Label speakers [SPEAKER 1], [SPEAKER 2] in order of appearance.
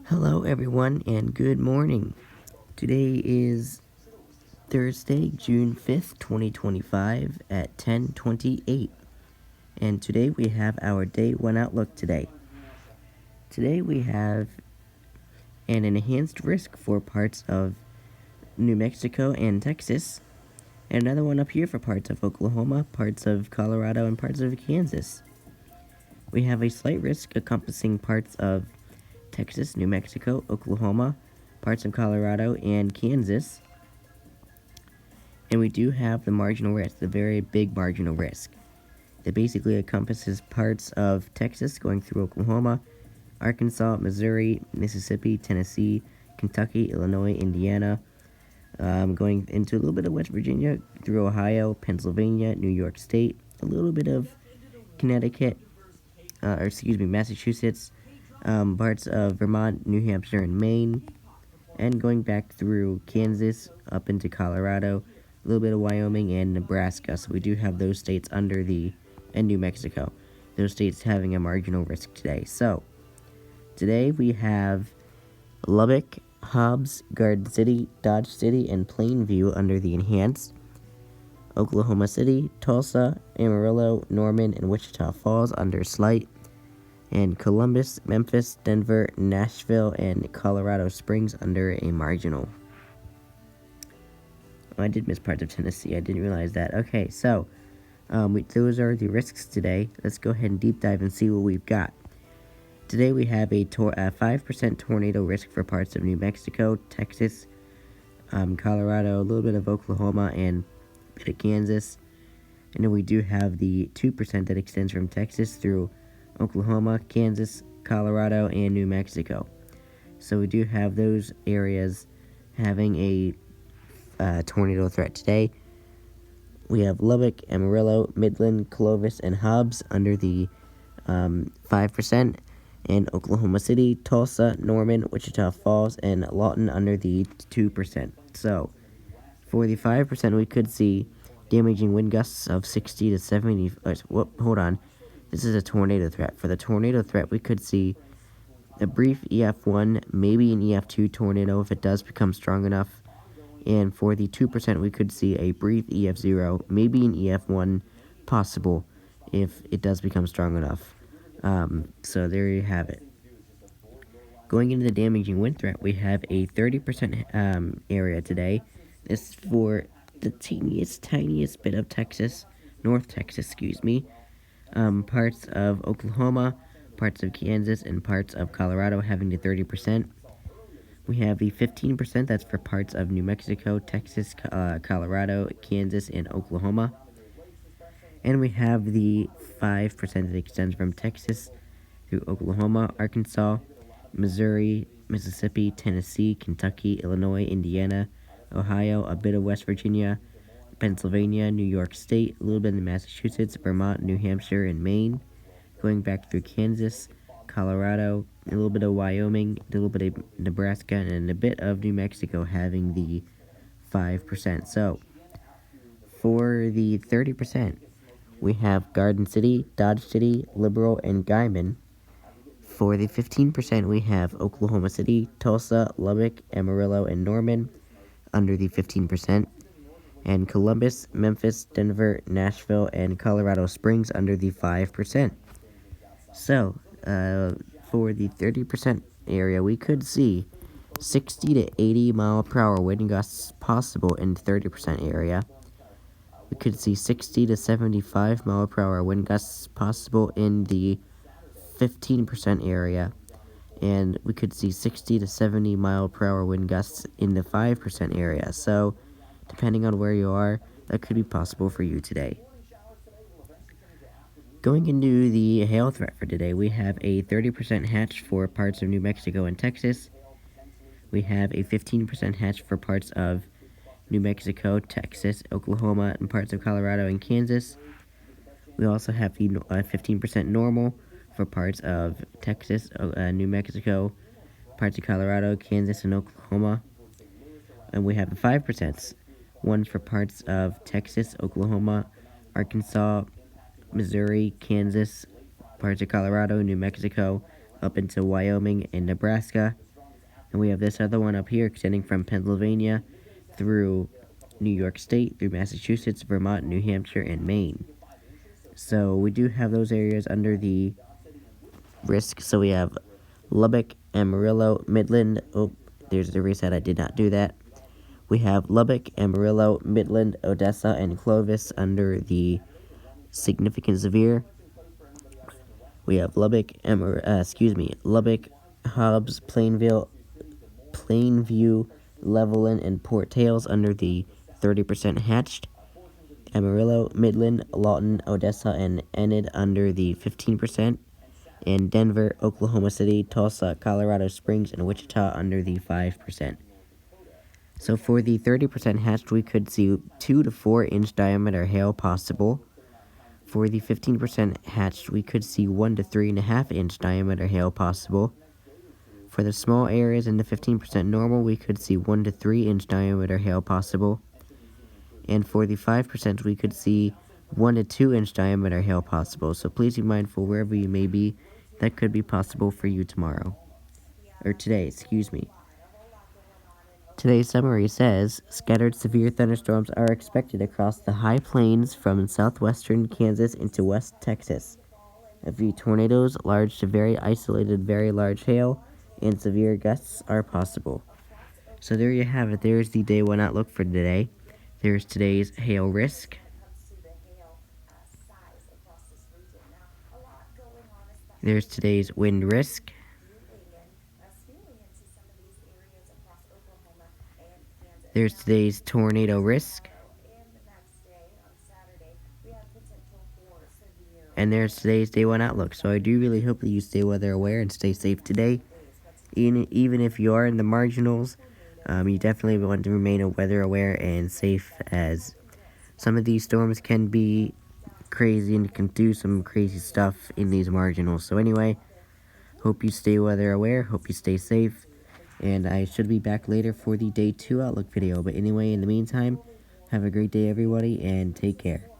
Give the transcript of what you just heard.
[SPEAKER 1] Hello, everyone, and good morning. Today is Thursday, June 5th, 2025, at 10:28, and today we have our Day 1 Outlook today. Today we have an enhanced risk for parts of New Mexico and Texas, and another one up here for parts of Oklahoma, parts of Colorado, and parts of Kansas. We have a slight risk encompassing parts of Texas, New Mexico, Oklahoma, parts of Colorado, and Kansas. And we do have the marginal risk, the very big marginal risk, that basically encompasses parts of Texas going through Oklahoma, Arkansas, Missouri, Mississippi, Tennessee, Kentucky, Illinois, Indiana, going into a little bit of West Virginia, through Ohio, Pennsylvania, New York State, a little bit of Connecticut, Massachusetts, parts of Vermont, New Hampshire, and Maine, and going back through Kansas up into Colorado, a little bit of Wyoming and Nebraska. So we do have those states and New Mexico, those states having a marginal risk today. So today we have Lubbock, Hobbs, Garden City, Dodge City, and Plainview under the enhanced. Oklahoma City, Tulsa, Amarillo, Norman, and Wichita Falls under slight. And Columbus, Memphis, Denver, Nashville, and Colorado Springs under a marginal. Oh, I did miss parts of Tennessee. I didn't realize that. Okay, so those are the risks today. Let's go ahead and deep dive and see what we've got. Today we have a 5% tornado risk for parts of New Mexico, Texas, Colorado, a little bit of Oklahoma, and a bit of Kansas. And then we do have the 2% that extends from Texas through Oklahoma, Kansas, Colorado, and New Mexico. So we do have those areas having a tornado threat today. We have Lubbock, Amarillo, Midland, Clovis, and Hobbs under the 5%, and Oklahoma City, Tulsa, Norman, Wichita Falls, and Lawton under the 2%. So for the 5%, we could see damaging wind gusts of 60 to 70. Hold on. This is a tornado threat. For the tornado threat, we could see a brief EF1, maybe an EF2 tornado if it does become strong enough. And for the 2%, we could see a brief EF0, maybe an EF1 possible if it does become strong enough. So there you have it. Going into the damaging wind threat, we have a 30% area today. This is for the tiniest bit of Texas, North Texas, parts of Oklahoma, parts of Kansas, and parts of Colorado having the 30%. We have the 15% that's for parts of New Mexico, Texas, Colorado, Kansas, and Oklahoma. And we have the 5% that extends from Texas through Oklahoma, Arkansas, Missouri, Mississippi, Tennessee, Kentucky, Illinois, Indiana, Ohio, a bit of West Virginia, Pennsylvania, New York State, a little bit in Massachusetts, Vermont, New Hampshire, and Maine, going back through Kansas, Colorado, a little bit of Wyoming, a little bit of Nebraska, and a bit of New Mexico having the 5%. So for the 30%, we have Garden City, Dodge City, Liberal, and Guyman. For the 15%, we have Oklahoma City, Tulsa, Lubbock, Amarillo, and Norman under the 15%, and Columbus, Memphis, Denver, Nashville, and Colorado Springs under the 5%. So, for the 30% area, we could see 60 to 80 mile per hour wind gusts possible in the 30% area. We could see 60 to 75 mile per hour wind gusts possible in the 15% area, and we could see 60 to 70 mile per hour wind gusts in the 5% area. So, depending on where you are, that could be possible for you today. Going into the hail threat for today, we have a 30% hatch for parts of New Mexico and Texas. We have a 15% hatch for parts of New Mexico, Texas, Oklahoma, and parts of Colorado and Kansas. We also have the 15% normal for parts of Texas, New Mexico, parts of Colorado, Kansas, and Oklahoma. And we have the 5%, one for parts of Texas, Oklahoma, Arkansas, Missouri, Kansas, parts of Colorado, New Mexico, up into Wyoming and Nebraska. And we have this other one up here extending from Pennsylvania through New York State, through Massachusetts, Vermont, New Hampshire, and Maine. So we do have those areas under the risk. So we have Lubbock, Amarillo, Midland. Oh, there's the reset. I did not do that. We have Lubbock, Amarillo, Midland, Odessa, and Clovis under the significant severe. We have Lubbock, Lubbock, Hobbs, Plainview, Levelland, and Port Tales under the 30% hatched. Amarillo, Midland, Lawton, Odessa, and Enid under the 15%. And Denver, Oklahoma City, Tulsa, Colorado Springs, and Wichita under the 5%. So for the 30% hatched, we could see 2 to 4 inch diameter hail possible. For the 15% hatched, we could see 1 to 3.5 inch diameter hail possible. For the small areas in the 15% normal, we could see 1 to 3 inch diameter hail possible. And for the 5%, we could see 1 to 2 inch diameter hail possible. So please be mindful wherever you may be, that could be possible for you tomorrow. Or today, excuse me. Today's summary says, scattered severe thunderstorms are expected across the high plains from southwestern Kansas into West Texas. A few tornadoes, large to very isolated, very large hail, and severe gusts are possible. So there you have it. There's the day one outlook for today. There's today's hail risk. There's today's wind risk. There's today's tornado risk. And there's today's day one outlook. So I do really hope that you stay weather aware and stay safe today. Even if you are in the marginals, you definitely want to remain weather aware and safe, as some of these storms can be crazy and can do some crazy stuff in these marginals. So anyway, hope you stay weather aware, hope you stay safe, and I should be back later for the day 2 outlook video. But anyway, in the meantime, have a great day everybody, and take care.